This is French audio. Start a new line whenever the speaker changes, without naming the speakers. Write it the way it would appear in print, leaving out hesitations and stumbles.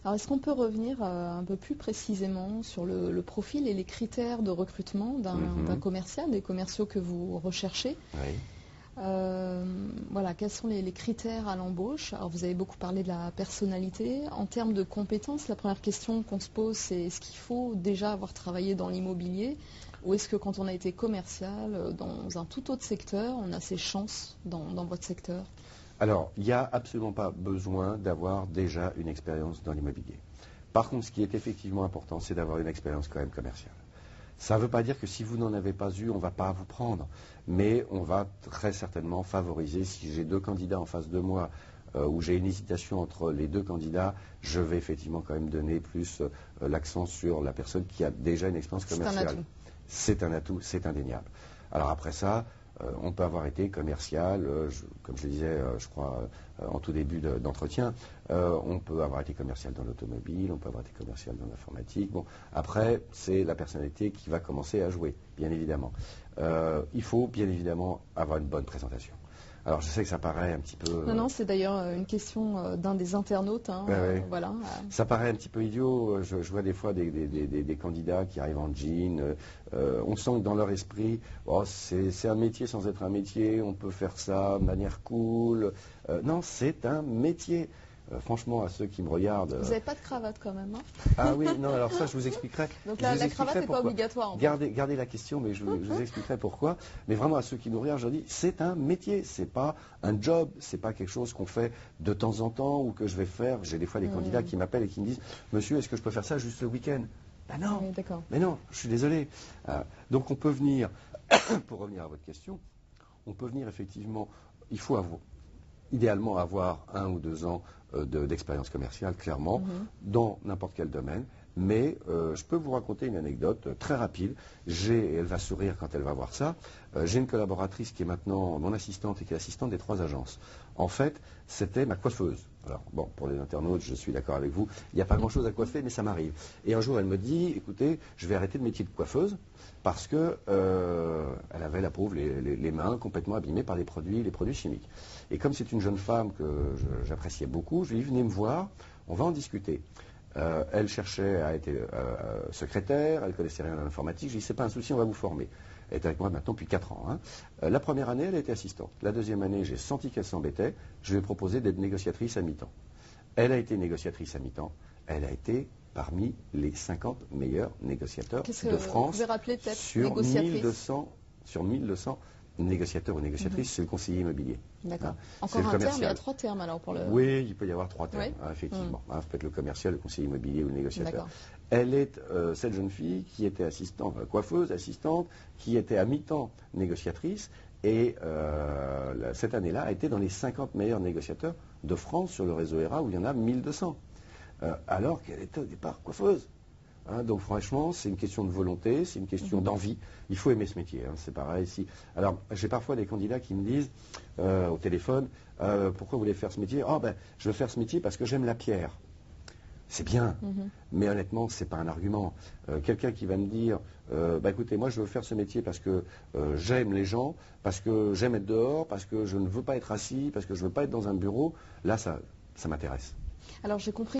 Alors, est-ce qu'on peut revenir un peu plus précisément sur le profil et les critères de recrutement d'un commercial, des commerciaux que vous recherchez?
Oui.
Voilà, quels sont les critères à l'embauche? Alors, vous avez beaucoup parlé de la personnalité. En termes de compétences, la première question qu'on se pose, c'est est-ce qu'il faut déjà avoir travaillé dans l'immobilier ou est-ce que quand on a été commercial dans un tout autre secteur, on a ses chances dans votre secteur?
Alors, il n'y a absolument pas besoin d'avoir déjà une expérience dans l'immobilier. Par contre, ce qui est effectivement important, c'est d'avoir une expérience quand même commerciale. Ça ne veut pas dire que si vous n'en avez pas eu, on ne va pas vous prendre. Mais on va très certainement favoriser, si j'ai deux candidats en face de moi, où j'ai une hésitation entre les deux candidats, je vais effectivement quand même donner plus l'accent sur la personne qui a déjà une expérience commerciale. C'est un atout, c'est indéniable. Alors après ça, on peut avoir été commercial, comme je le disais, je crois, en tout début d'entretien, on peut avoir été commercial dans l'automobile, on peut avoir été commercial dans l'informatique. Bon, après, c'est la personnalité qui va commencer à jouer, bien évidemment. Il faut bien évidemment avoir une bonne présentation. Alors je sais que ça paraît un petit peu...
Non, c'est d'ailleurs une question d'un des internautes. Hein,
ouais.
Voilà.
Ça paraît un petit peu idiot. Je vois des fois des candidats qui arrivent en jean. On sent que dans leur esprit, oh, c'est un métier sans être un métier. On peut faire ça de manière cool. Non, c'est un métier. Franchement, à ceux qui me regardent...
Vous n'avez pas de cravate quand même, hein?
Ah oui, non, alors ça, je vous expliquerai.
Donc la cravate n'est pas obligatoire. En fait.
Gardez la question, mais je vous expliquerai pourquoi. Mais vraiment, à ceux qui nous regardent, je leur dis, c'est un métier, c'est pas un job, c'est pas quelque chose qu'on fait de temps en temps ou que je vais faire. J'ai des fois des candidats qui m'appellent et qui me disent, monsieur, est-ce que je peux faire ça juste le week-end? Ben non,
oui,
mais non, je suis désolé. Donc on peut venir, pour revenir à votre question, on peut venir effectivement, il faut idéalement avoir 1 ou 2 ans d'expérience commerciale, clairement, dans n'importe quel domaine. Mais je peux vous raconter une anecdote très rapide. Et elle va sourire quand elle va voir ça. J'ai une collaboratrice qui est maintenant mon assistante et qui est assistante des 3 agences. En fait, c'était ma coiffeuse. Alors, bon, pour les internautes, je suis d'accord avec vous, il n'y a pas grand-chose à coiffer, mais ça m'arrive. Et un jour, elle me dit, écoutez, je vais arrêter le métier de coiffeuse parce que elle avait, la pauvre, les mains complètement abîmées par les produits chimiques. Et comme c'est une jeune femme que j'appréciais beaucoup, je lui ai dit, venez me voir, on va en discuter. Elle cherchait à être secrétaire, elle connaissait rien à l'informatique. Je lui ai dit, c'est pas un souci, on va vous former. Elle est avec moi maintenant depuis 4 ans. Hein. La première année, elle a été assistante. La deuxième année, j'ai senti qu'elle s'embêtait. Je lui ai proposé d'être négociatrice à mi-temps. Elle a été négociatrice à mi-temps. Elle a été parmi les 50 meilleurs négociateurs de France sur 1200 négociateurs ou négociatrices, c'est le conseiller immobilier.
D'accord. Hein, encore un terme, il y a 3 termes alors pour le...
Oui, il peut y avoir 3 termes, hein, effectivement. Hein, ça peut être le commercial, le conseiller immobilier ou le négociateur. Elle est cette jeune fille qui était assistante, coiffeuse, assistante, qui était à mi-temps négociatrice et cette année-là a été dans les 50 meilleurs négociateurs de France sur le réseau ERA où il y en a 1200. Alors qu'elle était au départ coiffeuse. Hein, donc franchement, c'est une question de volonté, c'est une question d'envie. Il faut aimer ce métier, hein, c'est pareil ici. Alors, j'ai parfois des candidats qui me disent au téléphone, pourquoi vous voulez faire ce métier? Oh ben, je veux faire ce métier parce que j'aime la pierre. C'est bien, mais honnêtement, c'est pas un argument. Quelqu'un qui va me dire, bah écoutez, moi je veux faire ce métier parce que j'aime les gens, parce que j'aime être dehors, parce que je ne veux pas être assis, parce que je ne veux pas être dans un bureau, là, ça m'intéresse.
Alors, j'ai compris.